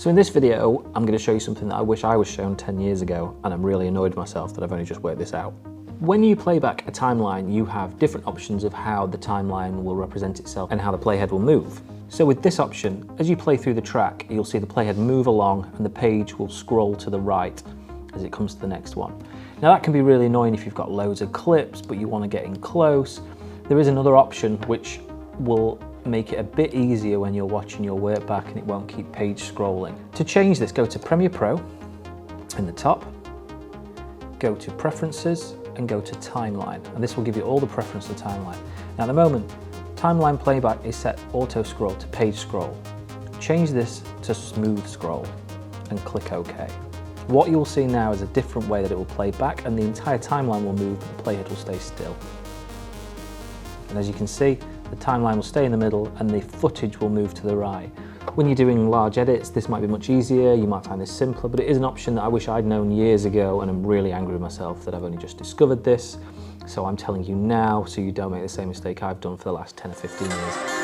So in this video, I'm going to show you something that I wish I was shown 10 years ago, and I'm really annoyed myself that I've only just worked this out. When you play back a timeline, you have different options of how the timeline will represent itself and how the playhead will move. So with this option, as you play through the track, you'll see the playhead move along and the page will scroll to the right as it comes to the next one. Now that can be really annoying if you've got loads of clips, but you want to get in close. There is another option which will make it a bit easier when you're watching your work back and it won't keep page scrolling. To change this, go to Premiere Pro in the top, go to Preferences and go to Timeline, and this will give you all the preference to timeline. Now at the moment, timeline playback is set auto scroll to page scroll. Change this to smooth scroll and click OK. What you'll see now is a different way that it will play back, and the entire timeline will move, but the playhead will stay still. And as you can see, the timeline will stay in the middle and the footage will move to the right. When you're doing large edits, this might be much easier, you might find this simpler, but it is an option that I wish I'd known years ago, and I'm really angry with myself that I've only just discovered this. So I'm telling you now so you don't make the same mistake I've done for the last 10 or 15 years.